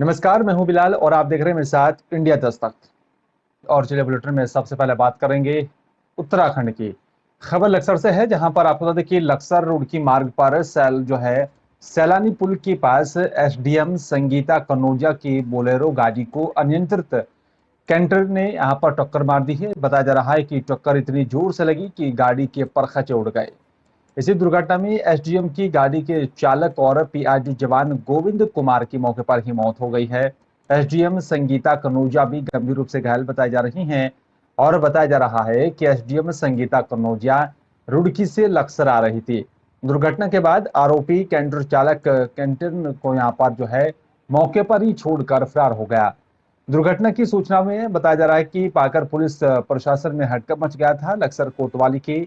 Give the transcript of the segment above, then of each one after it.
नमस्कार, मैं हूं बिलाल और आप देख रहे हैं मेरे साथ इंडिया दस्तक। और चलिए बुलेटिन में सबसे पहले बात करेंगे उत्तराखंड की। खबर लक्सर से है, जहां पर आपको बता दें कि लक्सर रुड़की मार्ग पर सैलानी पुल के पास एसडीएम संगीता कनौजिया की बोलेरो गाड़ी को अनियंत्रित कैंटर ने यहां पर टक्कर मार दी है। बताया जा रहा है कि टक्कर इतनी जोर से लगी कि गाड़ी के परखचे उड़ गए। इसी दुर्घटना में एसडीएम की गाड़ी के चालक और पीआरडी जवान गोविंद कुमार की मौके पर ही मौत हो गई है। एसडीएम संगीता कनौजिया भी गंभीर रूप से घायल बताई जा रही हैं। और बताया जा रहा है कि एसडीएम संगीता कनौजिया रुड़की से लक्सर आ रही थी। दुर्घटना के बाद आरोपी कैंटर चालक कैंटर को यहाँ पर मौके पर ही छोड़कर फरार हो गया। दुर्घटना की सूचना में बताया जा रहा है कि पाकर पुलिस प्रशासन में हड़कंप मच गया था। लक्सर कोतवाली के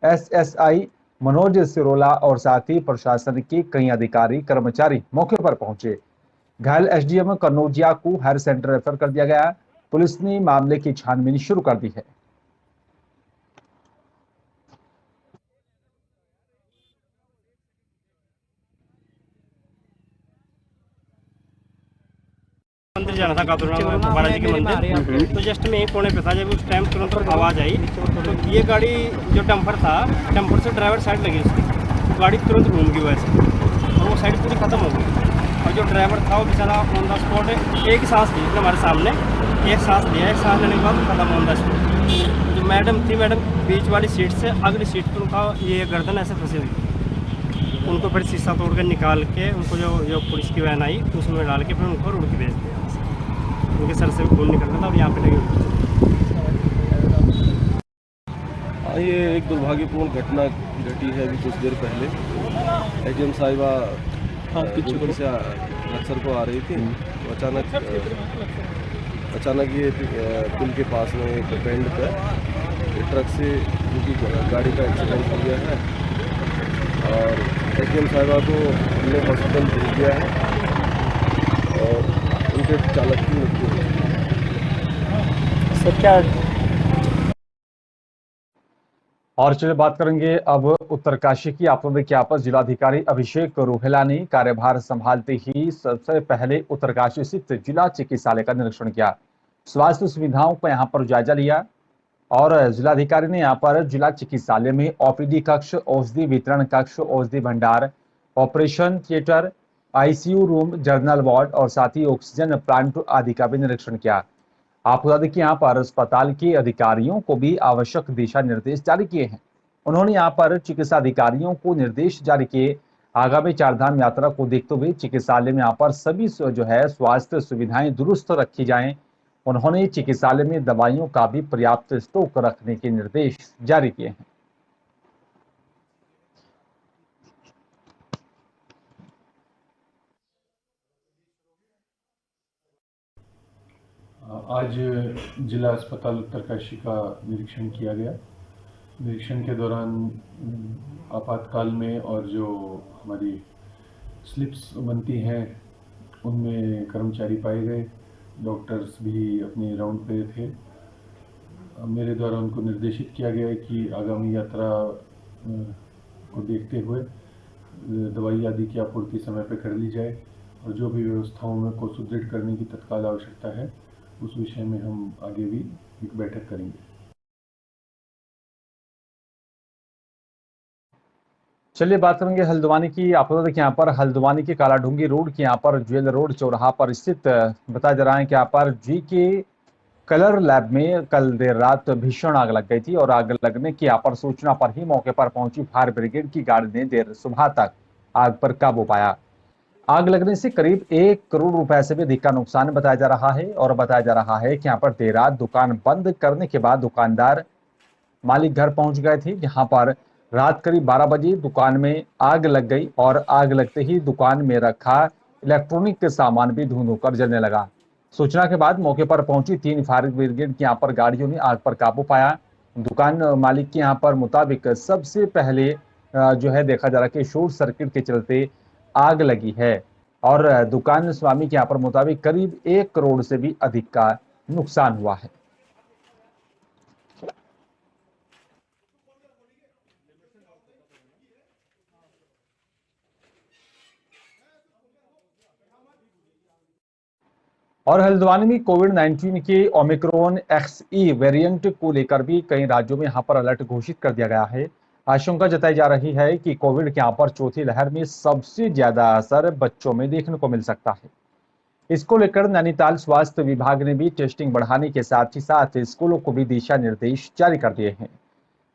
एसएसआई मनोज सिरोला और साथ ही प्रशासन के कई अधिकारी कर्मचारी मौके पर पहुंचे। घायल एसडीएम कनौजिया को हायर सेंटर रेफर कर दिया गया। पुलिस ने मामले की छानबीन शुरू कर दी है। मंदिर जाना था कातुरा जी के मंदिर। तो जस्ट मैं कोने पे था, जब उस टाइम तुरंत आवाज़ आई तो ये गाड़ी जो डंपर था, डंपर से ड्राइवर साइड लगी उसकी, तो गाड़ी तुरंत घूम गई वैसे और वो साइड पूरी ख़त्म हो गई। और जो ड्राइवर था वो बेचारा ऑन द स्पॉट एक ही सांस ली हमारे सामने, एक सांस लिया, एक सांस लेने के बाद ख़त्म ऑन द स्पॉट। जो मैडम थी, मैडम बीच वाली सीट से अगली सीट पर उनका ये गर्दन ऐसे फंसी हुई। उनको फिर शीशा तोड़ कर निकाल के उनको जो जो पुलिस की वैन आई उसमें डाल के फिर उनको रुड़की भेज दिया। उनके सर से खून निकल रहा था और यहाँ पे लगी। हाँ, ये एक दुर्भाग्यपूर्ण घटना घटी है अभी कुछ देर पहले। एसडीएम साहिबा रुड़की से लक्सर को आ रही थी, तो अचानक ये पुल के पास में एक बेंड पर ट्रक से उनकी गाड़ी का एक्सीडेंट हो गया है और एसडीएम साहिबा को हमने हॉस्पिटल भेज दिया है और उनके चालक की मृत्यु हुई है। सर क्या और चलिए बात करेंगे अब उत्तरकाशी की। आपको देखिए, यहाँ पर जिलाधिकारी अभिषेक रोहेला ने कार्यभार संभालते ही सबसे पहले उत्तरकाशी स्थित जिला चिकित्सालय का निरीक्षण किया। स्वास्थ्य सुविधाओं का यहाँ पर जायजा लिया और जिलाधिकारी ने यहाँ पर जिला चिकित्सालय में ओपीडी कक्ष, औषधि वितरण कक्ष, औषधि भंडार, operation theatre, ICU room, journal ward और साथ ही ऑक्सीजन प्लांट आदि का भी निरीक्षण किया। आपको बता दें कि यहाँ पर अस्पताल के अधिकारियों को भी आवश्यक दिशा निर्देश जारी किए हैं। उन्होंने यहाँ पर चिकित्सा अधिकारियों को निर्देश जारी किए। आगामी चारधाम यात्रा को देखते हुए चिकित्सालय में यहाँ पर सभी स्वास्थ्य सुविधाएं दुरुस्त रखी जाएं। उन्होंने चिकित्सालय में दवाइयों का भी पर्याप्त स्टॉक रखने के निर्देश जारी किए हैं। आज जिला अस्पताल उत्तरकाशी का निरीक्षण किया गया। निरीक्षण के दौरान आपातकाल में और जो हमारी स्लिप्स बनती हैं उनमें कर्मचारी पाए गए। डॉक्टर्स भी अपने राउंड पे थे। मेरे द्वारा उनको निर्देशित किया गया है कि आगामी यात्रा को देखते हुए दवाई आदि की आपूर्ति समय पर कर ली जाए और जो भी व्यवस्थाओं में को सुदृढ़ करने की तत्काल आवश्यकता है उस विषय में हम आगे भी एक बैठक करेंगे। चलिए बात करेंगे हल्द्वानी की। आपको देखिए, यहाँ पर हल्द्वानी के कालाढूंगी रोड की यहाँ पर ज्वेल रोड चौराहा पर स्थित बताया जा रहा है कि यहाँ पर जी के कलर लैब में कल देर रात भीषण आग लग गई थी और आग लगने की यहाँ पर सूचना पर ही मौके पर पहुंची फायर ब्रिगेड की गाड़ी ने देर सुबह तक आग पर काबू पाया। आग लगने से करीब 1 करोड़ रुपए से भी अधिक का नुकसान बताया जा रहा है और बताया जा रहा है कि यहाँ पर देर रात दुकान बंद करने के बाद दुकानदार मालिक घर पहुंच गए थे। यहाँ पर रात करीब 12 बजे दुकान में आग लग गई और आग लगते ही दुकान में रखा इलेक्ट्रॉनिक के सामान भी धुआं होकर जलने लगा। सूचना के बाद मौके पर पहुंची 3 फायर ब्रिगेड की यहाँ पर गाड़ियों ने आग पर काबू पाया। दुकान मालिक के यहाँ पर मुताबिक सबसे पहले देखा जा रहा है कि शॉर्ट सर्किट के चलते आग लगी है और दुकान स्वामी के यहाँ पर मुताबिक करीब 1 करोड़ से भी अधिक का नुकसान हुआ है। और हल्द्वानी में कोविड-19 के ओमिक्रॉन XE वेरिएंट को लेकर भी कई राज्यों में यहां पर अलर्ट घोषित कर दिया गया है। आशंका जताई जा रही है कि कोविड के यहां पर चौथी लहर में सबसे ज्यादा असर बच्चों में देखने को मिल सकता है। इसको लेकर नैनीताल स्वास्थ्य विभाग ने भी टेस्टिंग बढ़ाने के साथ ही साथ स्कूलों को भी दिशा निर्देश जारी कर दिए हैं,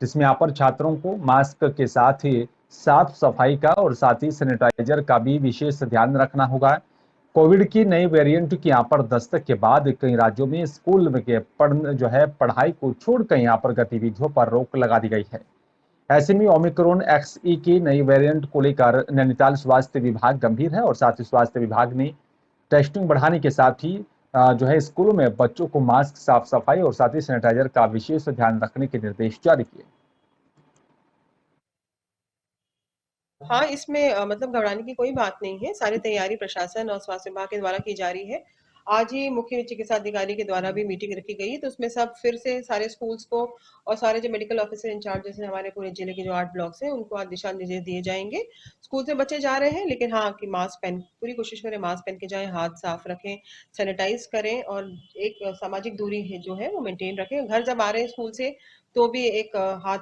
जिसमें यहाँ पर छात्रों को मास्क के साथ ही साफ सफाई का और साथ ही सैनिटाइजर का भी विशेष ध्यान रखना होगा। कोविड की नई वेरिएंट की यहाँ पर दस्तक के बाद कई राज्यों में स्कूल में के पढ़ाई को छोड़कर यहाँ पर गतिविधियों पर रोक लगा दी गई है। ऐसे में ओमिक्रॉन XE की नई वेरिएंट को लेकर नैनीताल स्वास्थ्य विभाग गंभीर है और साथ ही स्वास्थ्य विभाग ने टेस्टिंग बढ़ाने के साथ ही स्कूलों में बच्चों को मास्क, साफ सफाई और साथ ही सैनिटाइजर का विशेष ध्यान रखने के निर्देश जारी किए। हाँ, इसमें मतलब घबराने की कोई बात नहीं है। सारी तैयारी प्रशासन और स्वास्थ्य विभाग के द्वारा की जा रही है। आज ही मुख्य चिकित्सा अधिकारी के द्वारा भी मीटिंग रखी गई, तो उसमें सब फिर से सारे स्कूल्स को और सारे जो मेडिकल ऑफिसर इंचार्ज जैसे हमारे पूरे जिले के जो 8 ब्लॉक्स हैं, उनको आज दिशा निर्देश दिए जाएंगे। स्कूल से बच्चे जा रहे हैं, लेकिन हाँ कि मास्क पहन पूरी कोशिश करें, मास्क पहन के जाएं, हाथ साफ रखें, सैनिटाइज करें और एक सामाजिक दूरी है जो है वो मेंटेन रखें। घर जब आ रहे हैं स्कूल से तो भी एक हाथ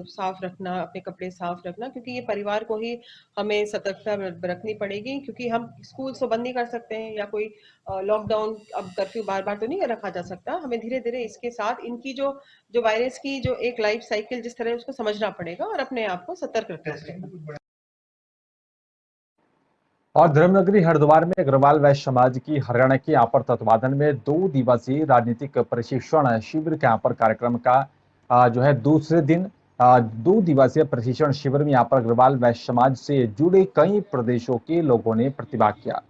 साफ रखना, अपने कपड़े साफ रखना, क्योंकि ये परिवार को ही हमें सतर्कता रखनी पड़ेगी, क्योंकि हम स्कूल तो बंद नहीं कर सकते हैं या कोई लॉकडाउन, अब कर्फ्यू बार बार तो नहीं रखा जा सकता। हमें धीरे धीरे इसके साथ इनकी जो जो वायरस की जो एक लाइफ साइकिल जिस तरह उसको समझना पड़ेगा और अपने आप को सतर्क रखना पड़ेगा। और धर्मनगरी हरिद्वार में अग्रवाल वैश्य समाज की हरियाणा के यहाँ पर तत्वाधान में 2 दिवसीय राजनीतिक प्रशिक्षण शिविर के यहाँ पर कार्यक्रम का दूसरे दिन 2 दिवसीय प्रशिक्षण शिविर में यहाँ पर अग्रवाल वैश्य समाज से जुड़े कई प्रदेशों के लोगों ने प्रतिभाग किया।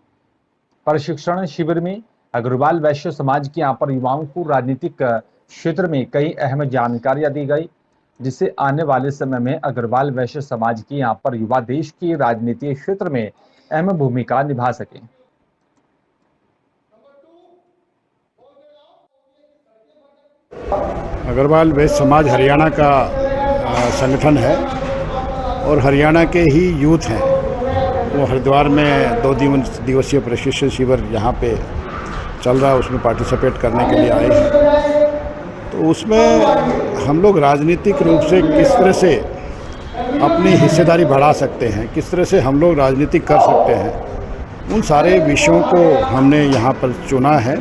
प्रशिक्षण शिविर में अग्रवाल वैश्य समाज के यहाँ पर युवाओं को राजनीतिक क्षेत्र में कई अहम जानकारियां दी गई, जिससे आने वाले समय में अग्रवाल वैश्य समाज की यहाँ पर युवा देश की राजनीतिक क्षेत्र में अहम भूमिका निभा सके। अग्रवाल वैश्य समाज हरियाणा का संगठन है और हरियाणा के ही यूथ हैं। वो हरिद्वार में 2 दिवसीय प्रशिक्षण शिविर यहाँ पे चल रहा है, उसमें पार्टिसिपेट करने के लिए आए हैं। तो उसमें हम लोग राजनीतिक रूप से किस तरह से अपनी हिस्सेदारी बढ़ा सकते हैं, किस तरह से हम लोग राजनीति कर सकते हैं, उन सारे विषयों को हमने यहाँ पर चुना है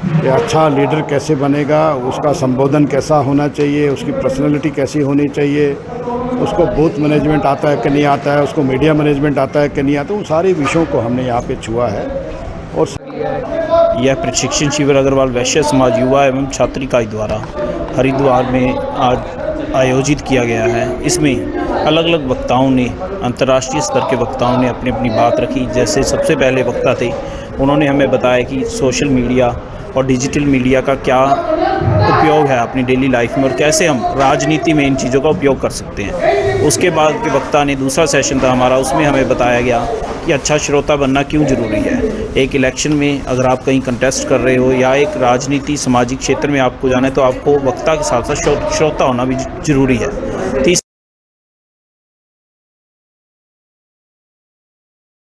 कि अच्छा लीडर कैसे बनेगा, उसका संबोधन कैसा होना चाहिए, उसकी पर्सनैलिटी कैसी होनी चाहिए, उसको बूथ मैनेजमेंट आता है कि नहीं आता है, उसको मीडिया मैनेजमेंट आता है कि नहीं आता, उन सारे विषयों को हमने यहाँ पे छुआ है। और यह प्रशिक्षण शिविर अग्रवाल वैश्य समाज युवा एवं छात्र इकाई द्वारा हरिद्वार में आज आयोजित किया गया है। इसमें अलग अलग वक्ताओं ने, अंतर्राष्ट्रीय स्तर के वक्ताओं ने अपनी अपनी बात रखी। जैसे सबसे पहले वक्ता थे, उन्होंने हमें बताया कि सोशल मीडिया और डिजिटल मीडिया का क्या उपयोग है अपनी डेली लाइफ में और कैसे हम राजनीति में इन चीज़ों का उपयोग कर सकते हैं। उसके बाद के वक्ता ने, दूसरा सेशन था हमारा, उसमें हमें बताया गया कि अच्छा श्रोता बनना क्यों ज़रूरी है। एक इलेक्शन में अगर आप कहीं कंटेस्ट कर रहे हो या एक राजनीति सामाजिक क्षेत्र में आपको जाना है तो आपको वक्ता के साथ साथ श्रोता होना भी ज़रूरी है।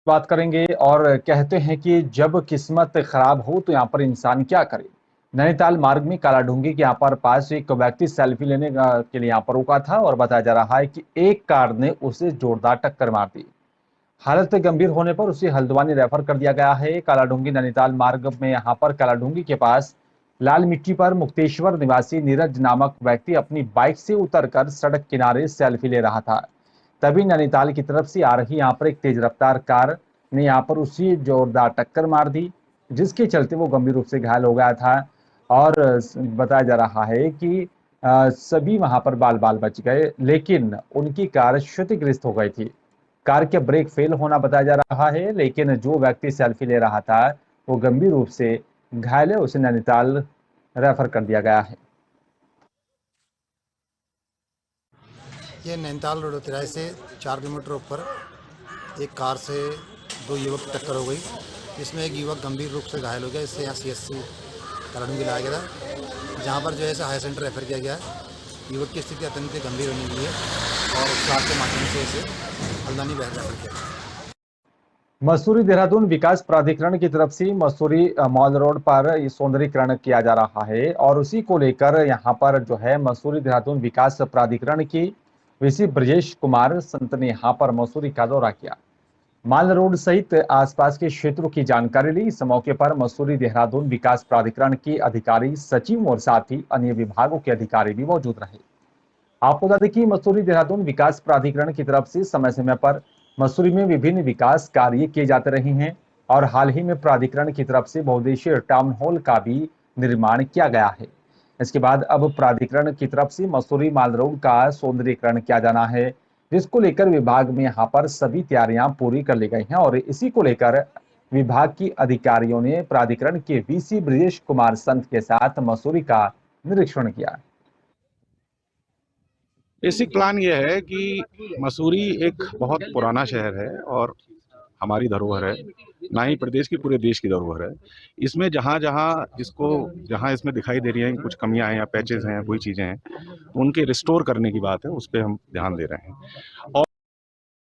बात करेंगे और कहते हैं कि जब किस्मत खराब हो तो यहाँ पर इंसान क्या करे। नैनीताल मार्ग में कालाढूंगी के यहाँ पर पास एक व्यक्ति सेल्फी लेने के लिए यहाँ पर रुका था और बताया जा रहा है कि एक कार ने उसे जोरदार टक्कर मार दी। हालत गंभीर होने पर उसे हल्द्वानी रेफर कर दिया गया है। कालाढूंगी नैनीताल मार्ग में यहाँ पर कालाढूंगी के पास लाल मिट्टी पर मुक्तेश्वर निवासी नीरज नामक व्यक्ति अपनी बाइक से उतरकर सड़क किनारे सेल्फी ले रहा था। तभी नैनीताल की तरफ से आ रही यहाँ पर एक तेज रफ्तार कार ने यहाँ पर उसी जोरदार टक्कर मार दी, जिसके चलते वो गंभीर रूप से घायल हो गया था। और बताया जा रहा है कि सभी वहां पर बाल बाल बच गए, लेकिन उनकी कार क्षतिग्रस्त हो गई थी। कार के ब्रेक फेल होना बताया जा रहा है, लेकिन जो व्यक्ति सेल्फी ले रहा था वो गंभीर रूप से घायल है, उसे नैनीताल रेफर कर दिया गया है। ये नैनीताल रोड तिराई से 4 किलोमीटर ऊपर एक कार से 2 युवक की टक्कर हो गई, जिसमें एक युवक गंभीर रूप से घायल हो गया। इससे यहाँ CSC कालाढूंगी लाया गया था, जहाँ पर जो है हाई सेंटर रेफर किया गया है। युवक की स्थिति अत्यंत गंभीर होने लगी है और उपचार के माध्यम से इसे हल्द्वानी रेफर किया। मसूरी देहरादून विकास प्राधिकरण की तरफ से मसूरी मॉल रोड पर ये सौंदर्यीकरण किया जा रहा है और उसी को लेकर यहां पर जो है मसूरी देहरादून विकास प्राधिकरण की वीसी ब्रजेश कुमार संत ने यहां पर मसूरी का दौरा किया। माल रोड सहित आसपास के क्षेत्रों की जानकारी ली। इस मौके पर मसूरी देहरादून विकास प्राधिकरण के अधिकारी, सचिव और साथ ही अन्य विभागों के अधिकारी भी मौजूद रहे। आपको बता दें कि मसूरी देहरादून विकास प्राधिकरण की तरफ से समय समय पर मसूरी में विभिन्न विकास कार्य किए जाते रहे हैं और हाल ही में प्राधिकरण की तरफ से बहुउद्देशीय टाउन हॉल का भी निर्माण किया गया है। इसके बाद अब प्राधिकरण की तरफ से मसूरी माल रोड का सौंदर्यीकरण किया जाना है, जिसको लेकर विभाग में यहाँ पर सभी तैयारियां पूरी कर ली गई हैं और इसी को लेकर विभाग की अधिकारियों ने प्राधिकरण के वीसी ब्रजेश कुमार संत के साथ मसूरी का निरीक्षण किया। बेसिक प्लान ये है कि मसूरी एक बहुत पुराना शहर है और हमारी धरोहर है, ना ही प्रदेश की पूरे देश की धरोहर है। इसमें जहाँ इसमें दिखाई दे रही है कुछ कमियां हैं या पैचेस हैं, कोई चीजें हैं, तो उनके रिस्टोर करने की बात है, उस पर हम ध्यान दे रहे हैं। और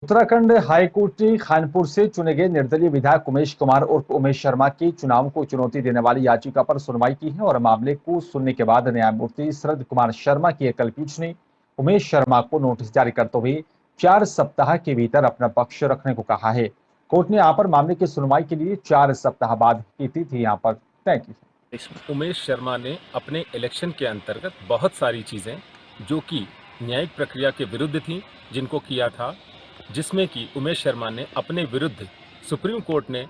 उत्तराखंड हाईकोर्ट ने खानपुर से चुने गए निर्दलीय विधायक उमेश कुमार उर्फ उमेश शर्मा की चुनाव को चुनौती देने वाली याचिका पर सुनवाई की है और मामले को सुनने के बाद न्यायमूर्ति शरद कुमार शर्मा की एकल पीठ ने उमेश शर्मा को नोटिस जारी करते हुए 4 सप्ताह के भीतर अपना पक्ष रखने को कहा है। कोर्ट ने यहाँ पर मामले की सुनवाई के लिए 4 सप्ताह बाद की तिथि यहाँ पर तय की है। उमेश शर्मा ने अपने इलेक्शन के अंतर्गत बहुत सारी चीजें जो कि न्यायिक प्रक्रिया के विरुद्ध थी, जिनको किया था, जिसमें कि उमेश शर्मा ने अपने विरुद्ध सुप्रीम कोर्ट ने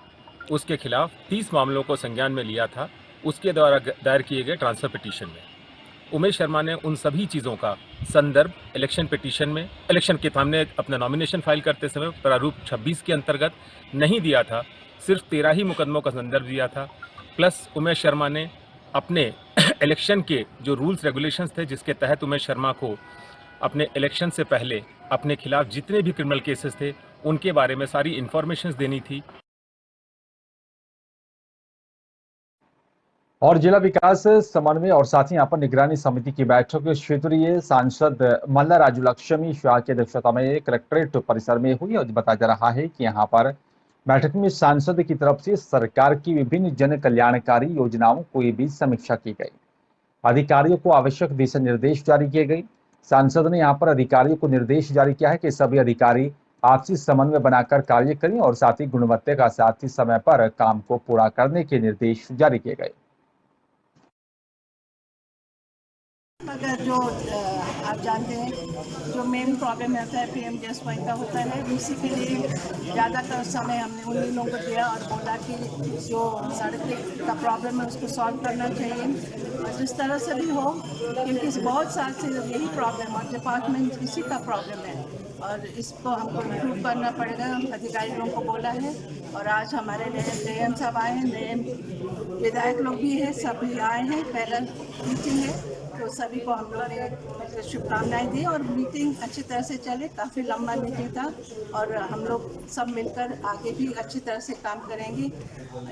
उसके खिलाफ 30 मामलों को संज्ञान में लिया था, उसके द्वारा दायर किए गए ट्रांसफर पिटीशन में। उमेश शर्मा ने उन सभी चीज़ों का संदर्भ इलेक्शन पिटीशन में, इलेक्शन के सामने अपना नॉमिनेशन फाइल करते समय प्रारूप 26 के अंतर्गत नहीं दिया था, सिर्फ 13 ही मुकदमों का संदर्भ दिया था। प्लस उमेश शर्मा ने अपने इलेक्शन के जो रूल्स रेगुलेशंस थे, जिसके तहत उमेश शर्मा को अपने इलेक्शन से पहले अपने खिलाफ जितने भी क्रिमिनल केसेस थे उनके बारे में सारी इंफॉर्मेशंस देनी थी। और जिला विकास समन्वय और साथ ही यहाँ पर निगरानी समिति की बैठक क्षेत्रीय सांसद मल्ला राजू लक्ष्मी शाह की अध्यक्षता में कलेक्ट्रेट परिसर में हुई और बताया जा रहा है कि यहाँ पर बैठक में सांसद की तरफ से सरकार की विभिन्न जन कल्याणकारी योजनाओं की भी समीक्षा की गई। अधिकारियों को आवश्यक दिशा निर्देश जारी किए गए। सांसद ने यहाँ पर अधिकारियों को निर्देश जारी किया है कि सभी अधिकारी आपसी समन्वय बनाकर कार्य करें और साथ ही गुणवत्ता का साथ ही समय पर काम को पूरा करने के निर्देश जारी किए गए। अगर जो आप जानते हैं जो मेन प्रॉब्लम होता है PM-JSY का होता है, उसी के लिए ज़्यादातर समय हमने उन लोगों को दिया और बोला कि जो सड़क का प्रॉब्लम है उसको सॉल्व करना चाहिए और जिस तरह से भी हो, क्योंकि बहुत साल से यही प्रॉब्लम और डिपार्टमेंट इसी का प्रॉब्लम है और इसको हमको इम्प्रूव करना पड़ेगा। अधिकारी लोगों को बोला है और आज हमारे DM साहब आए हैं, नए विधायक लोग भी हैं, सभी आए हैं, पहला मीटिंग है तो सभी को हम लोग ने शुभकामनाएं दी और मीटिंग अच्छी तरह से चले। काफ़ी लंबा मीटिंग था और हम लोग सब मिलकर आगे भी अच्छी तरह से काम करेंगे,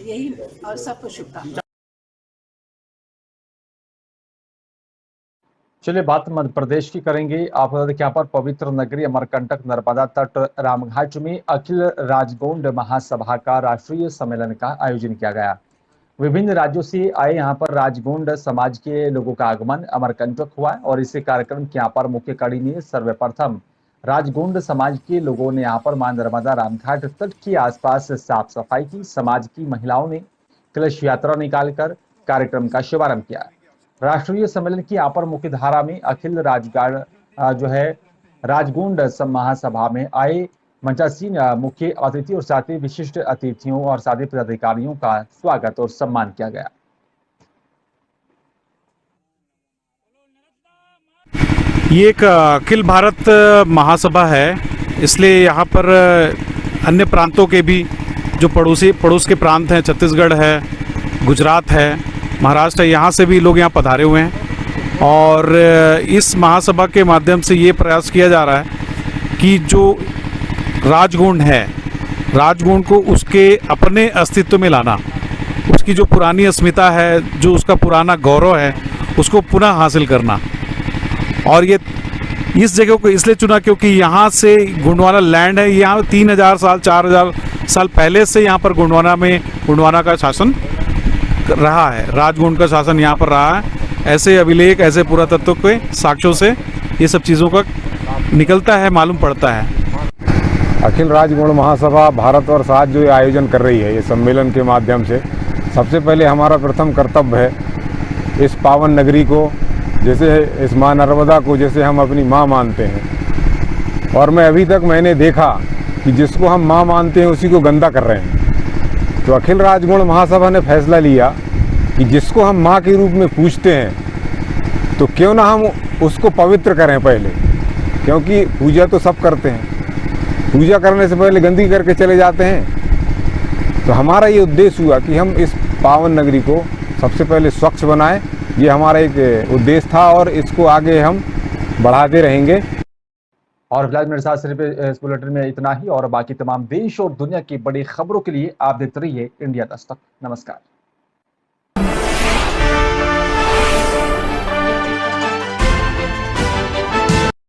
यही और सबको शुभकामनाएं। चलिए बात मध्य प्रदेश की करेंगे। आप यहाँ पर पवित्र नगरी अमरकंटक नर्मदा तट रामघाट में अखिल राजगोंड महासभा का राष्ट्रीय सम्मेलन का आयोजन किया गया। विभिन्न राज्यों से आए यहाँ पर राजगोंड समाज के लोगों का आगमन अमरकंटक हुआ और इसी कार्यक्रम के यहाँ पर मुख्य कड़ी में सर्वप्रथम राजगोंड समाज के लोगों ने यहाँ पर मां नर्मदा रामघाट तट के आसपास साफ सफाई की। समाज की महिलाओं ने कलश यात्रा निकालकर कार्यक्रम का शुभारंभ किया। राष्ट्रीय सम्मेलन की यहाँ पर मुख्य धारा में अखिल राजगोंड महासभा में आए मंचासीन मुख्य अतिथि और साथ ही विशिष्ट अतिथियों और साथ ही पदाधिकारियों का स्वागत और सम्मान किया गया। ये एक अखिल भारत महासभा है, इसलिए यहाँ पर अन्य प्रांतों के भी जो पड़ोस के प्रांत हैं, छत्तीसगढ़ है, गुजरात है, महाराष्ट्र है, यहाँ से भी लोग यहाँ पधारे हुए हैं और इस महासभा के माध्यम से ये प्रयास किया जा रहा है कि जो राजगोंड है, राजगोंड को उसके अपने अस्तित्व में लाना, उसकी जो पुरानी अस्मिता है, जो उसका पुराना गौरव है, उसको पुनः हासिल करना। और ये इस जगह को इसलिए चुना क्योंकि यहाँ से गोंडवाना लैंड है, यहाँ 3000 साल 4000 साल पहले से यहाँ पर गोंडवाना का शासन रहा है, राजगोंड का शासन यहाँ पर रहा है। ऐसे अभिलेख, ऐसे पुरातत्व के साक्ष्यों से ये सब चीज़ों का निकलता है, मालूम पड़ता है। अखिल राजगोंड महासभा भारतवर्ष आज जो आयोजन कर रही है ये सम्मेलन के माध्यम से, सबसे पहले हमारा प्रथम कर्तव्य है इस पावन नगरी को, जैसे इस माँ नर्मदा को जैसे हम अपनी माँ मानते हैं, और अभी तक मैंने देखा कि जिसको हम माँ मानते हैं उसी को गंदा कर रहे हैं। तो अखिल राजगोंड महासभा ने फैसला लिया कि जिसको हम माँ के रूप में पूजते हैं तो क्यों ना हम उसको पवित्र करें पहले, क्योंकि पूजा तो सब करते हैं, पूजा करने से पहले गंदगी करके चले जाते हैं। तो हमारा ये उद्देश्य हुआ कि हम इस पावन नगरी को सबसे पहले स्वच्छ बनाएं, ये हमारा एक उद्देश्य था और इसको आगे हम बढ़ाते रहेंगे। और फिलहाल मेरे साथ सिर्फ इस बुलेटिन में इतना ही, और बाकी तमाम देश और दुनिया की बड़ी खबरों के लिए आप देखते रहिए इंडिया दस्तक। नमस्कार।